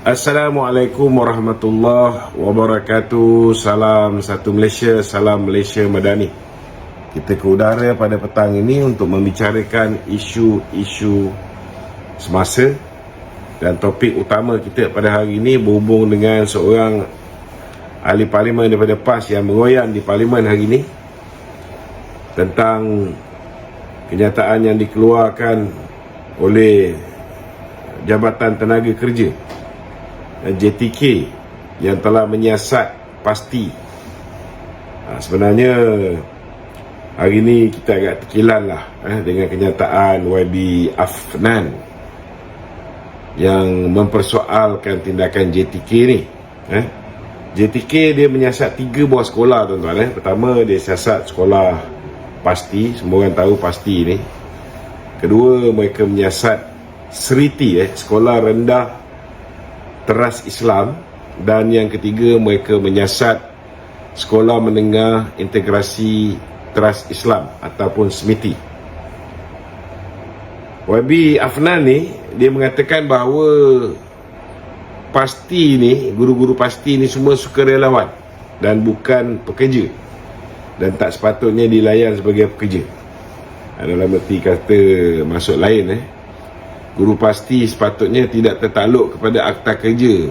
Assalamualaikum warahmatullahi wabarakatuh. Salam satu Malaysia, salam Malaysia Madani. Kita ke udara pada petang ini untuk membicarakan isu-isu semasa. Dan topik utama kita pada hari ini berhubung dengan seorang ahli parlimen daripada PAS yang mengoyan di parlimen hari ini tentang kenyataan yang dikeluarkan oleh Jabatan Tenaga Kerja JTK yang telah menyiasat pasti. Sebenarnya hari ini kita agak terkilan lah dengan kenyataan YB Afnan yang mempersoalkan tindakan JTK ni. JTK dia menyiasat 3 buah sekolah, tuan-tuan. Pertama, dia siasat sekolah pasti, semua orang tahu pasti ni. Kedua, mereka menyiasat Seriti, sekolah rendah teras Islam. Dan yang ketiga, mereka menyiasat sekolah menengah integrasi teras Islam ataupun SMITI. YB Afnan ni, dia mengatakan bahawa pasti ni, guru-guru pasti ni semua sukarelawan dan bukan pekerja, dan tak sepatutnya dilayan sebagai pekerja. Dalam erti kata masuk lain, guru pasti sepatutnya tidak tertakluk kepada akta kerja,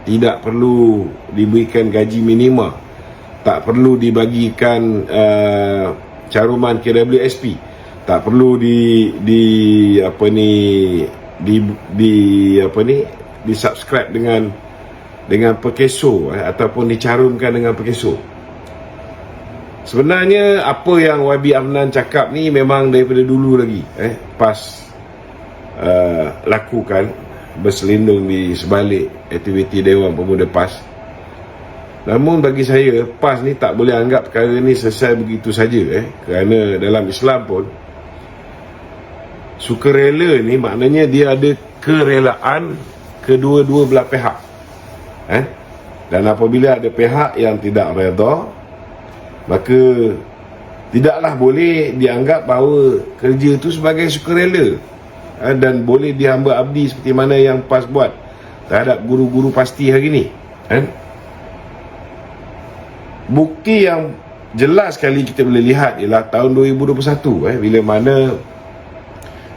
tidak perlu diberikan gaji minima, tak perlu dibagikan caruman KWSP, tak perlu di subscribe dengan perkeso, ataupun dicarumkan dengan perkeso. Sebenarnya apa yang YB Afnan cakap ni memang daripada dulu lagi PAS lakukan, berselindung di sebalik aktiviti Dewan Pemuda PAS. Namun bagi saya, PAS ni tak boleh anggap perkara ni selesai begitu saja, kerana dalam Islam pun sukarela ni maknanya dia ada kerelaan kedua-dua belah pihak, dan apabila ada pihak yang tidak redha, maka tidaklah boleh dianggap bahawa kerja tu sebagai sukarela, dan boleh dihamba abdi seperti mana yang PAS buat terhadap guru-guru pasti hari ni. Bukti yang jelas sekali kita boleh lihat ialah tahun 2021, bila mana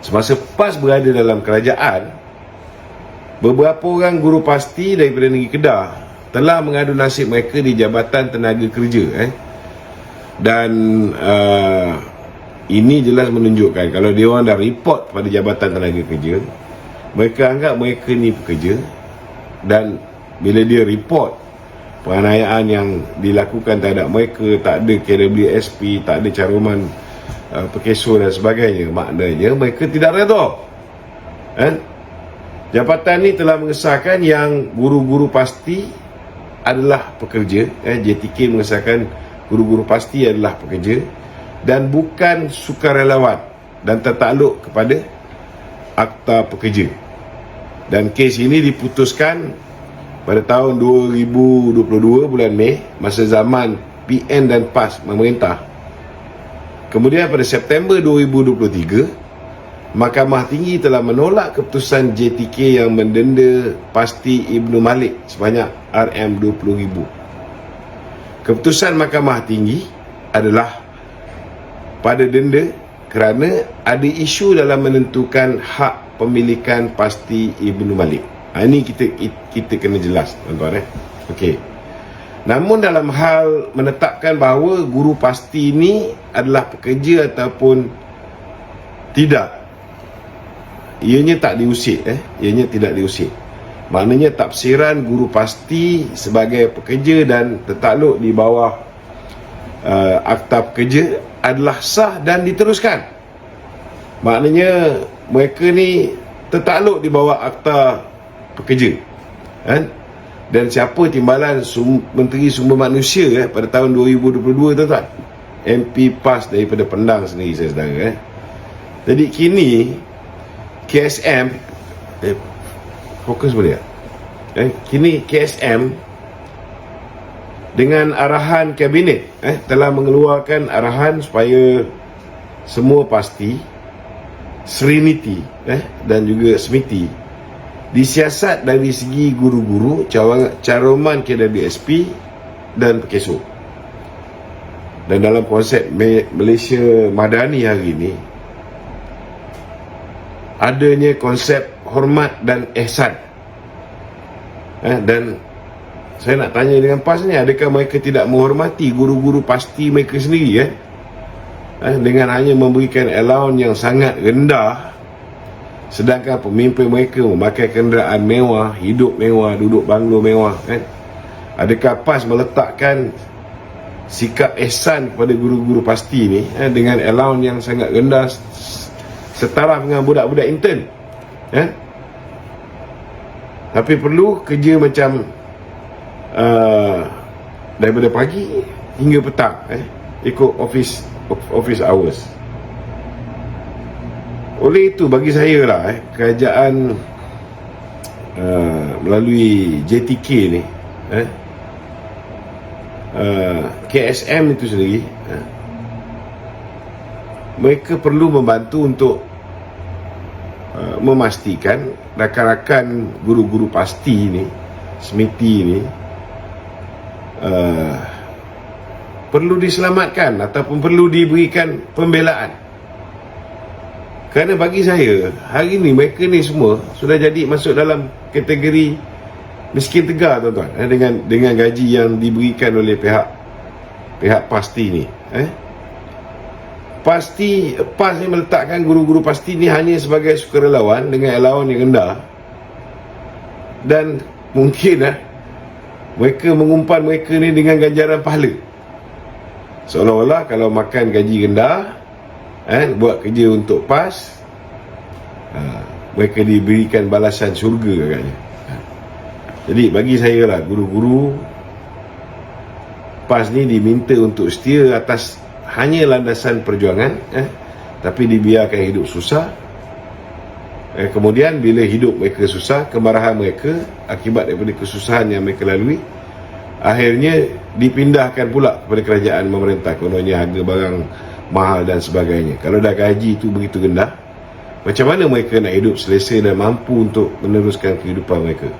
semasa PAS berada dalam kerajaan, beberapa orang guru pasti daripada negeri Kedah telah mengadu nasib mereka di Jabatan Tenaga Kerja. Dan ini jelas menunjukkan kalau dia orang dah report pada Jabatan Tenaga Kerja, mereka anggap mereka ni pekerja. Dan bila dia report penganiayaan yang dilakukan terhadap mereka, tak ada KWSP, tak ada caruman perkeso dan sebagainya, maknanya mereka tidak redha. Jabatan ni telah mengesahkan yang guru-guru pasti adalah pekerja. JTK mengesahkan guru-guru pasti adalah pekerja dan bukan sukarelawan dan tertakluk kepada akta pekerja. Dan kes ini diputuskan pada tahun 2022 bulan Mei, masa zaman PN dan PAS memerintah. Kemudian pada September 2023, Mahkamah Tinggi telah menolak keputusan JTK yang mendenda pasti Ibnu Malik sebanyak RM20,000. Keputusan Mahkamah Tinggi adalah pada denda kerana ada isu dalam menentukan hak pemilikan pasti Ibnu Malik. Ini kita kena jelas, tuan-tuan. Okey. Namun dalam hal menetapkan bahawa guru pasti ini adalah pekerja ataupun tidak, ianya tak diusik, ianya tidak diusik. Maknanya tafsiran guru pasti sebagai pekerja dan tertakluk di bawah akta pekerja adalah sah dan diteruskan. Maknanya mereka ni tertakluk di bawah akta pekerja. Dan siapa timbalan Menteri Sumber Manusia pada tahun 2022, tuan-tuan? MP PAS daripada Pendang sendiri, saya saudara. Jadi kini KSM fokus boleh tak? Kini KSM dengan arahan kabinet telah mengeluarkan arahan supaya semua pasti Serenity dan juga SMITI disiasat dari segi guru-guru, cawangan KWSP dan pekeso. Dan dalam konsep Malaysia Madani hari ini, adanya konsep hormat dan ihsan. Dan saya nak tanya dengan PAS ni, adakah mereka tidak menghormati guru-guru pasti mereka sendiri dengan hanya memberikan allowance yang sangat rendah, sedangkan pemimpin mereka memakai kenderaan mewah, hidup mewah, duduk banglo mewah Adakah PAS meletakkan sikap ihsan kepada guru-guru pasti ni dengan allowance yang sangat rendah setara dengan budak-budak intern? Tapi perlu kerja macam daripada pagi hingga petang, ikut office hours. Oleh itu bagi saya lah, kerajaan melalui JTK ni, KSM itu sendiri, mereka perlu membantu untuk memastikan rakan-rakan guru-guru pasti ni, semiti ni, perlu diselamatkan ataupun perlu diberikan pembelaan. Kerana bagi saya, hari ni mereka ni semua sudah jadi masuk dalam kategori miskin tegar, tuan-tuan, dengan gaji yang diberikan oleh pihak pasti ni. PAS ni meletakkan guru-guru pasti ni hanya sebagai sukarelawan dengan allowance yang rendah, dan mungkin mereka mengumpan mereka ni dengan ganjaran pahala, seolah-olah kalau makan gaji rendah, buat kerja untuk PAS, mereka diberikan balasan syurga agaknya. Jadi bagi saya lah, guru-guru PAS ni diminta untuk setia atas hanya landasan perjuangan, tapi dibiarkan hidup susah. Kemudian bila hidup mereka susah, kemarahan mereka akibat daripada kesusahan yang mereka lalui, akhirnya dipindahkan pula kepada kerajaan memerintah, kononnya harga barang mahal dan sebagainya. Kalau dah gaji itu begitu rendah, macam mana mereka nak hidup selesa dan mampu untuk meneruskan kehidupan mereka?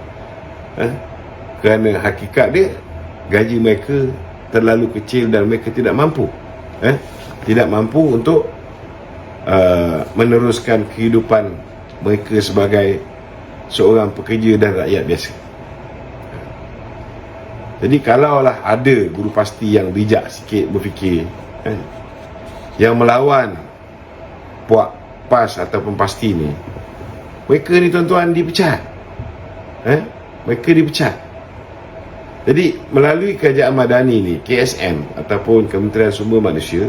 Kerana hakikat dia, gaji mereka terlalu kecil dan mereka tidak mampu untuk meneruskan kehidupan mereka sebagai seorang pekerja dan rakyat biasa. Jadi kalaulah ada guru pasti yang bijak sikit berfikir, yang melawan puak PAS ataupun pasti ni, mereka ni tuan-tuan dipecat. Mereka dipecat. Jadi melalui kerajaan madani ni, KSM ataupun Kementerian Sumber Manusia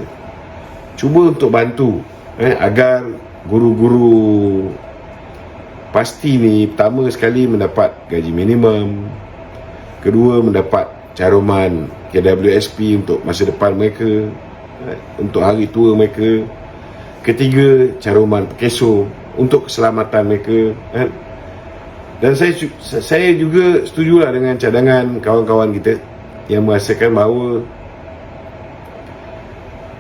cuba untuk bantu agar guru-guru pasti ni, pertama sekali mendapat gaji minimum, kedua mendapat caruman KWSP untuk masa depan mereka, untuk hari tua mereka, ketiga caruman pekeso untuk keselamatan mereka. Dan saya juga setujulah dengan cadangan kawan-kawan kita yang merasakan bahawa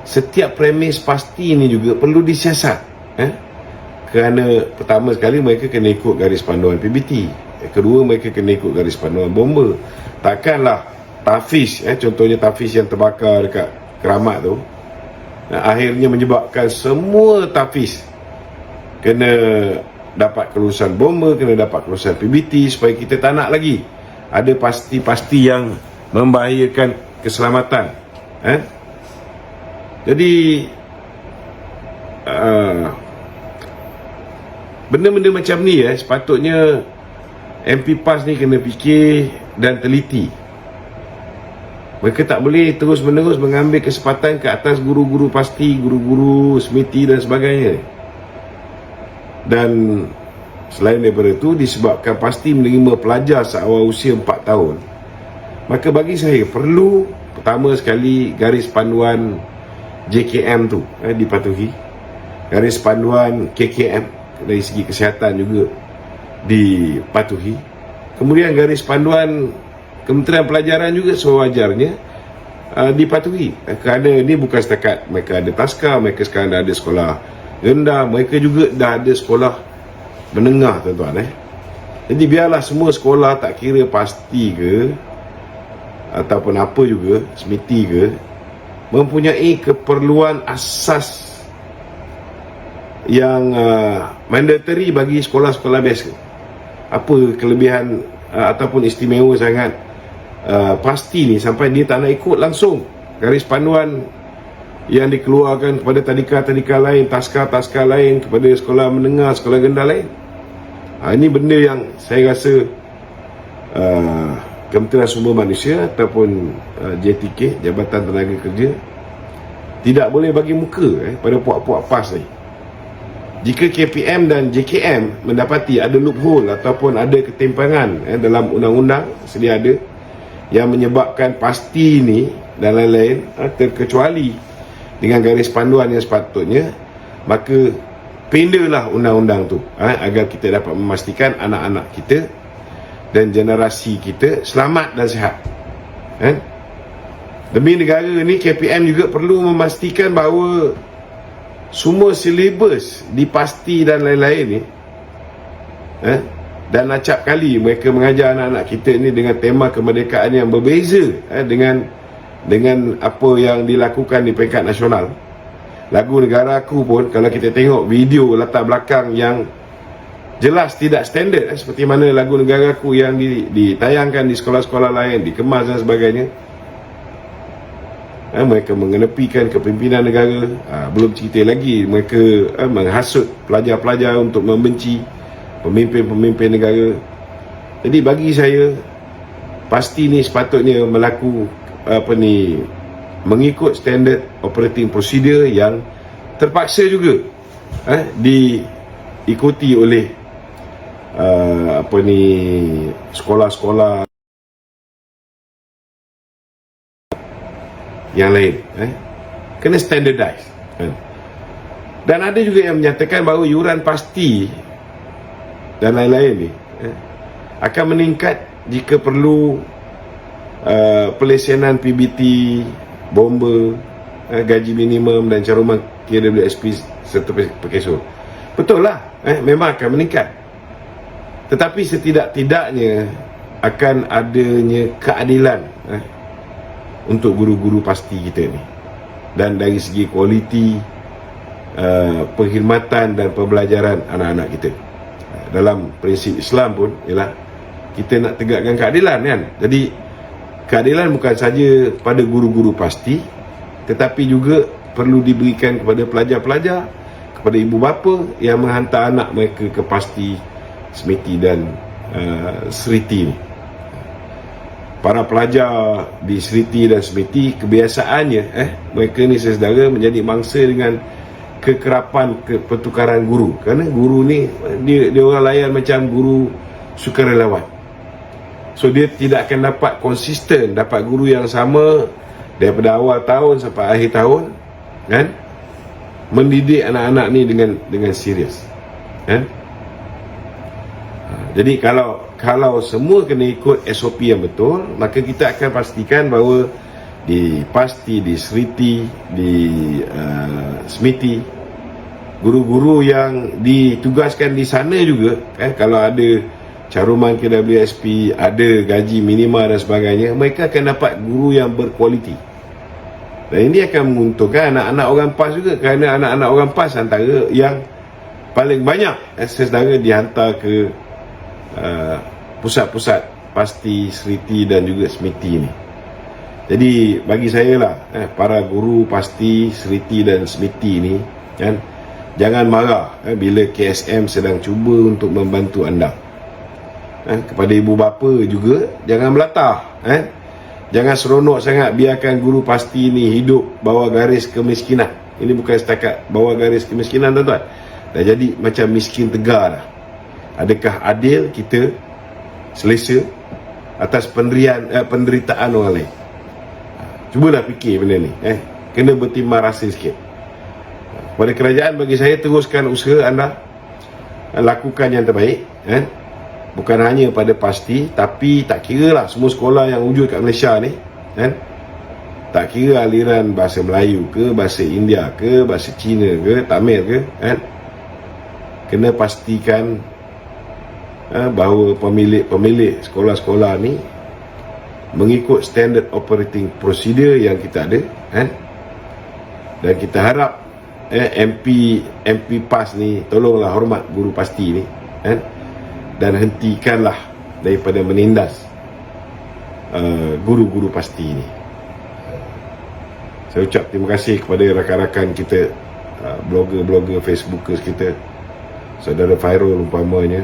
setiap premis pasti ini juga perlu disiasat. Kerana pertama sekali mereka kena ikut garis panduan PBT, kedua mereka kena ikut garis panduan bomba. Takkanlah Tafiz, contohnya Tafiz yang terbakar dekat Keramat tu, akhirnya menyebabkan semua Tafiz kena dapat kelulusan bomba, kena dapat kelulusan PBT, supaya kita tak nak lagi ada pasti-pasti yang membahayakan keselamatan. Jadi benda-benda macam ni sepatutnya MP PAS ni kena fikir dan teliti. Mereka tak boleh terus-menerus mengambil kesempatan ke atas guru-guru pasti, guru-guru semiti dan sebagainya. Dan selain daripada itu, disebabkan pasti menerima pelajar seawal usia 4 tahun, maka bagi saya perlu pertama sekali garis panduan JKM tu dipatuhi, garis panduan KKM dari segi kesihatan juga dipatuhi, kemudian garis panduan Kementerian Pelajaran juga sewajarnya dipatuhi. Kerana ini bukan setakat mereka ada taska, mereka sekarang dah ada sekolah rendah, mereka juga dah ada sekolah menengah, tuan-tuan. Jadi biarlah semua sekolah, tak kira pasti ke ataupun apa juga, semiti ke, mempunyai keperluan asas yang mandatory bagi sekolah-sekolah biasa. Apa kelebihan ataupun istimewa sangat pasti ni sampai dia tak nak ikut langsung garis panduan yang dikeluarkan kepada tadika-tadika lain, taska-taska lain, kepada sekolah menengah, sekolah rendah lain. Ini benda yang saya rasa Kementerian Sumber Manusia ataupun JTK, Jabatan Tenaga Kerja, tidak boleh bagi muka pada puak-puak PAS ni. Jika KPM dan JKM mendapati ada loophole ataupun ada ketimpangan dalam undang-undang sedia ada yang menyebabkan pasti ni dan lain-lain terkecuali dengan garis panduan yang sepatutnya, maka pindalah undang-undang tu agar kita dapat memastikan anak-anak kita dan generasi kita selamat dan sihat. Demi negara ni, KPM juga perlu memastikan bahawa semua silibus di pasti dan lain-lain ni dan acap kali mereka mengajar anak-anak kita ni dengan tema kemerdekaan yang berbeza dengan apa yang dilakukan di peringkat nasional. Lagu Negara Aku pun, kalau kita tengok video latar belakang yang jelas tidak standard seperti mana lagu Negara Aku yang ditayangkan di sekolah-sekolah lain, dikemas dan sebagainya, mereka mengenepikan kepimpinan negara. Belum cerita lagi mereka menghasut pelajar-pelajar untuk membenci pemimpin-pemimpin negara. Jadi bagi saya, pasti ni sepatutnya mengikut standard operating procedure yang terpaksa juga diikuti oleh sekolah-sekolah yang lain. Kena standardize. Dan ada juga yang menyatakan bahawa yuran pasti dan lain-lain ni akan meningkat jika perlu pelesianan PBT, bomba, gaji minimum dan caruman KWSP serta pekesur. Betul lah, memang akan meningkat. Tetapi setidak-tidaknya akan adanya keadilan untuk guru-guru pasti kita ni. Dan dari segi kualiti perkhidmatan dan pembelajaran anak-anak kita. Dalam prinsip Islam pun ialah kita nak tegakkan keadilan kan. Jadi keadilan bukan saja pada guru-guru pasti, tetapi juga perlu diberikan kepada pelajar-pelajar, kepada ibu bapa yang menghantar anak mereka ke pasti, semiti dan seriti ni. Para pelajar di seriti dan semiti, kebiasaannya mereka ni sesedara menjadi mangsa dengan kekerapan pertukaran guru. Kerana guru ni dia orang layan macam guru sukarelawan. So dia tidak akan dapat konsisten, dapat guru yang sama daripada awal tahun sampai akhir tahun, kan? Mendidik anak-anak ni dengan serius, kan? Jadi kalau semua kena ikut SOP yang betul, maka kita akan pastikan bahawa di pasti, di seriti, di semiti, guru-guru yang ditugaskan di sana juga, kalau ada caruman KWSP, ada gaji minima dan sebagainya, mereka akan dapat guru yang berkualiti. Dan ini akan menguntungkan anak-anak orang PAS juga, kerana anak-anak orang PAS antara yang paling banyak sesedara dihantar ke pusat-pusat pasti, seriti dan juga semiti ni. Jadi bagi saya lah, para guru pasti, seriti dan semiti ni, kan, jangan marah bila KSM sedang cuba untuk membantu anda. Kepada ibu bapa juga, jangan belatah, jangan seronok sangat biarkan guru pasti ni hidup bawah garis kemiskinan. Ini bukan setakat bawah garis kemiskinan, tuan-tuan, dah jadi macam miskin tegar dah. Adakah adil kita selesa atas penderitaan orang lain? Cubalah fikir benda ni, kena bertimbang rasa sikit. Pada kerajaan, bagi saya, teruskan usaha anda, lakukan yang terbaik, bukan hanya pada pasti, tapi tak kira lah semua sekolah yang wujud kat Malaysia ni, tak kira aliran bahasa Melayu ke, bahasa India ke, bahasa Cina ke, Tamil ke, kena pastikan bahawa pemilik sekolah-sekolah ni mengikut standard operating procedure yang kita ada, dan kita harap MP PAS ni tolonglah hormat guru pasti ni, dan hentikanlah daripada menindas guru-guru pasti ni. Saya ucap terima kasih kepada rakan-rakan kita, blogger-blogger, Facebookers kita, saudara Fairul umpamanya,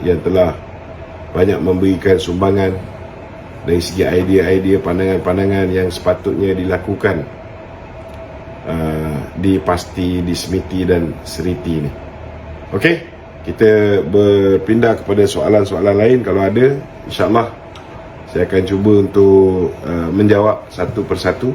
yang telah banyak memberikan sumbangan dari segi idea-idea, pandangan-pandangan yang sepatutnya dilakukan di Pasti, di Semiti dan Seriti ni. Okey, kita berpindah kepada soalan-soalan lain. Kalau ada, insyaAllah saya akan cuba untuk menjawab satu persatu.